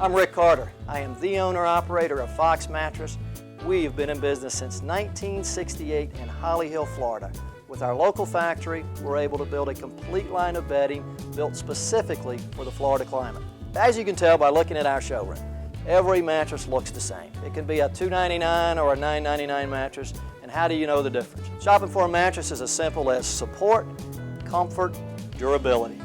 I'm Rick Carter. I am the owner-operator of Fox Mattress. We have been in business since 1968 in Holly Hill, Florida. With our local factory, we're able to build a complete line of bedding built specifically for the Florida climate. As you can tell by looking at our showroom, every mattress looks the same. It can be a $2.99 or a $9.99 mattress, and how do you know the difference? Shopping for a mattress is as simple as support, comfort, durability.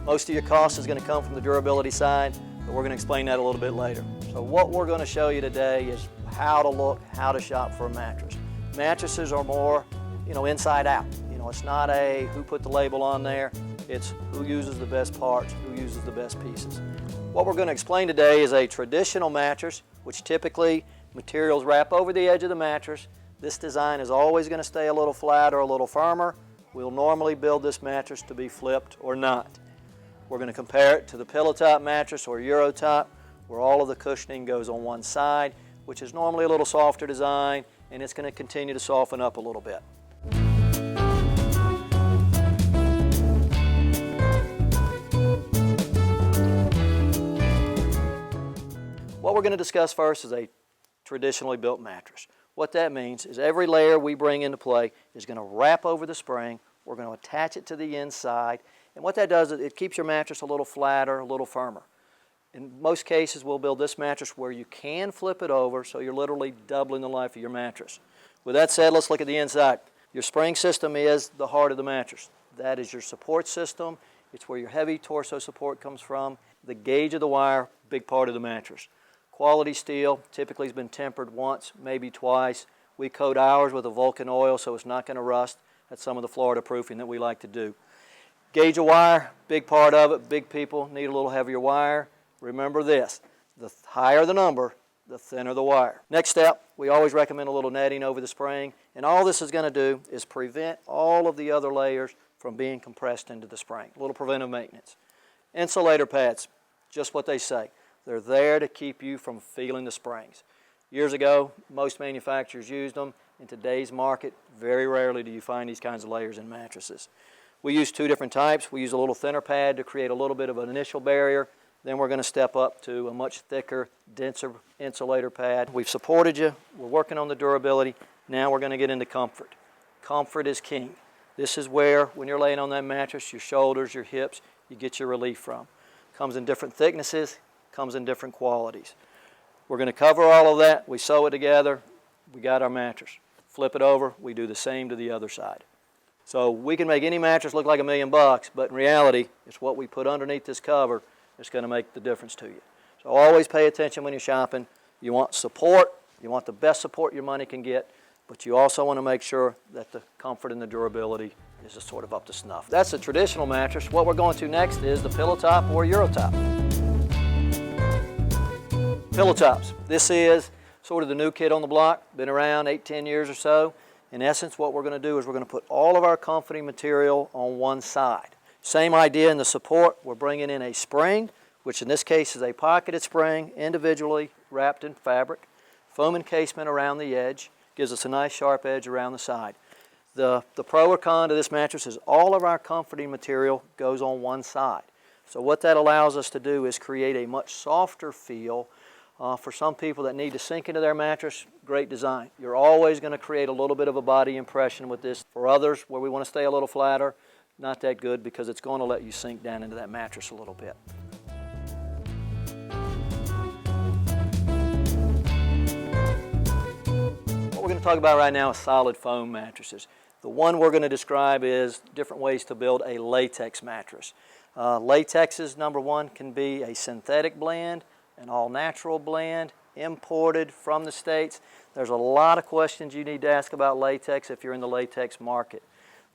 Most of your cost is going to come from the durability side, but we're going to explain that a little bit later. So what we're going to show you today is how to look, how to shop for a mattress. Mattresses are more, inside out. It's not a who put the label on there, it's who uses the best parts, who uses the best pieces. What we're going to explain today is a traditional mattress, which typically materials wrap over the edge of the mattress. This design is always going to stay a little flat or a little firmer. We'll normally build this mattress to be flipped or not. We're going to compare it to the Pillowtop mattress or Eurotop, where all of the cushioning goes on one side, which is normally a little softer design, and it's going to continue to soften up a little bit. What we're going to discuss first is a traditionally built mattress. What that means is every layer we bring into play is going to wrap over the spring. We're going to attach it to the inside, and what that does is it keeps your mattress a little flatter, a little firmer. In most cases, we'll build this mattress where you can flip it over, so you're literally doubling the life of your mattress. With that said, let's look at the inside. Your spring system is the heart of the mattress. That is your support system. It's where your heavy torso support comes from. The gauge of the wire, big part of the mattress. Quality steel typically has been tempered once, maybe twice. We coat ours with a Vulcan oil so it's not going to rust. That's some of the Florida proofing that we like to do. Gauge of wire, big part of it. Big people need a little heavier wire. Remember this, the higher the number, the thinner the wire. Next step, we always recommend a little netting over the spring, and all this is going to do is prevent all of the other layers from being compressed into the spring. A little preventive maintenance. Insulator pads, just what they say. They're there to keep you from feeling the springs. Years ago, most manufacturers used them. In today's market, very rarely do you find these kinds of layers in mattresses. We use two different types. We use a little thinner pad to create a little bit of an initial barrier. Then we're going to step up to a much thicker, denser insulator pad. We've supported you. We're working on the durability. Now we're going to get into comfort. Comfort is king. This is where, when you're laying on that mattress, your shoulders, your hips, you get your relief from. Comes in different thicknesses, comes in different qualities. We're going to cover all of that. We sew it together. We got our mattress. Flip it over. We do the same to the other side. So we can make any mattress look like $1 million, but in reality, it's what we put underneath this cover that's going to make the difference to you. So always pay attention when you're shopping. You want support. You want the best support your money can get, but you also want to make sure that the comfort and the durability is just sort of up to snuff. That's a traditional mattress. What we're going to next is the Pillowtop or Eurotop. Pillowtops. This is sort of the new kid on the block. Been around 8-10 years or so. In essence, what we're going to do is we're going to put all of our comforting material on one side. Same idea in the support. We're bringing in a spring, which in this case is a pocketed spring, individually wrapped in fabric. Foam encasement around the edge. Gives us a nice sharp edge around the side. The pro or con to this mattress is all of our comforting material goes on one side. So what that allows us to do is create a much softer feel. For some people that need to sink into their mattress, great design. You're always going to create a little bit of a body impression with this. For others, where we want to stay a little flatter, not that good because it's going to let you sink down into that mattress a little bit. What we're going to talk about right now is solid foam mattresses. The one we're going to describe is different ways to build a latex mattress. Latexes, number one, can be a synthetic blend, an all-natural blend, imported from the States. There's a lot of questions you need to ask about latex if you're in the latex market.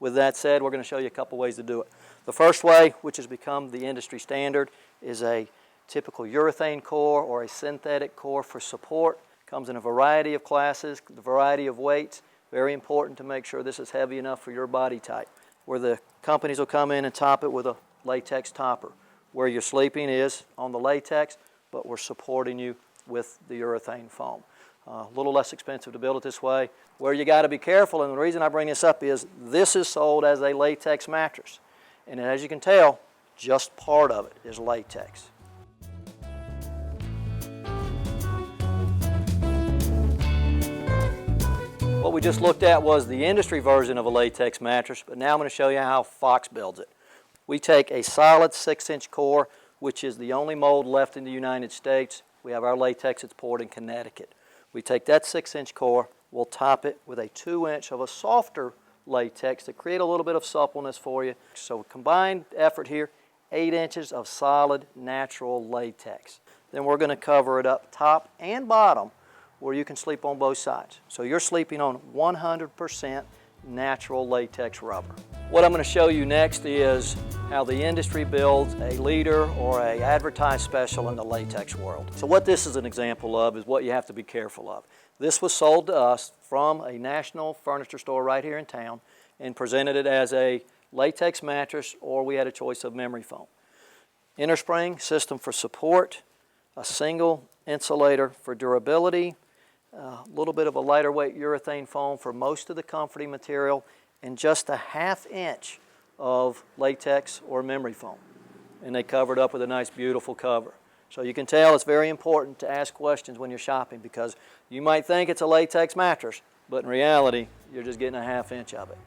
With that said, we're going to show you a couple ways to do it. The first way, which has become the industry standard, is a typical urethane core or a synthetic core for support. Comes in a variety of classes, a variety of weights. Very important to make sure this is heavy enough for your body type. Where the companies will come in and top it with a latex topper. Where you're sleeping is on the latex, but we're supporting you with the urethane foam. A little less expensive to build it this way. Where you got to be careful, and the reason I bring this up is this is sold as a latex mattress. And as you can tell, just part of it is latex. What we just looked at was the industry version of a latex mattress, but now I'm going to show you how Fox builds it. We take a solid 6-inch core, which is the only mold left in the United States. We have our latex that's poured in Connecticut. We take that 6-inch core, we'll top it with a 2-inch of a softer latex to create a little bit of suppleness for you. So combined effort here, 8 inches of solid natural latex. Then we're going to cover it up top and bottom where you can sleep on both sides. So you're sleeping on 100% natural latex rubber. What I'm going to show you next is how the industry builds a leader or a advertised special in the latex world. So what this is an example of is what you have to be careful of. This was sold to us from a national furniture store right here in town and presented it as a latex mattress, or we had a choice of memory foam. Inner spring system for support, a single insulator for durability, a little bit of a lighter weight urethane foam for most of the comforting material, and just a 1/2 inch of latex or memory foam. And they covered up with a nice beautiful cover. So you can tell it's very important to ask questions when you're shopping, because you might think it's a latex mattress, but in reality, you're just getting a 1/2 inch of it.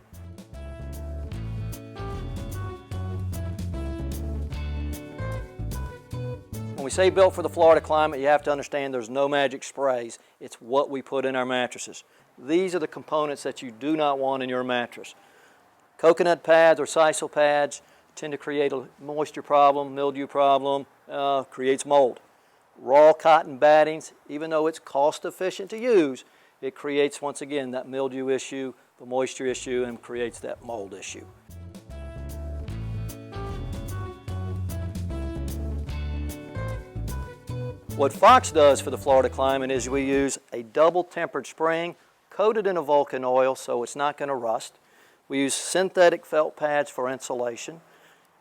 When we say built for the Florida climate, you have to understand there's no magic sprays. It's what we put in our mattresses. These are the components that you do not want in your mattress. Coconut pads or sisal pads tend to create a moisture problem, mildew problem, creates mold. Raw cotton battings, even though it's cost efficient to use, it creates, once again, that mildew issue, the moisture issue, and creates that mold issue. What Fox does for the Florida climate is we use a double tempered spring coated in a Vulcan oil so it's not going to rust. We use synthetic felt pads for insulation,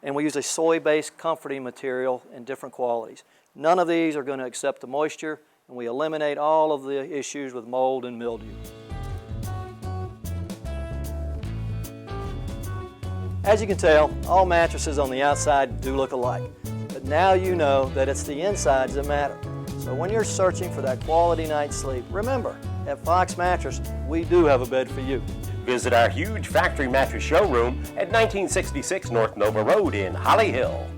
and we use a soy-based comforting material in different qualities. None of these are going to accept the moisture, and we eliminate all of the issues with mold and mildew. As you can tell, all mattresses on the outside do look alike, but now you know that it's the insides that matter. So when you're searching for that quality night's sleep, remember, at Fox Mattress, we do have a bed for you. Visit our huge factory mattress showroom at 1966 North Nova Road in Holly Hill.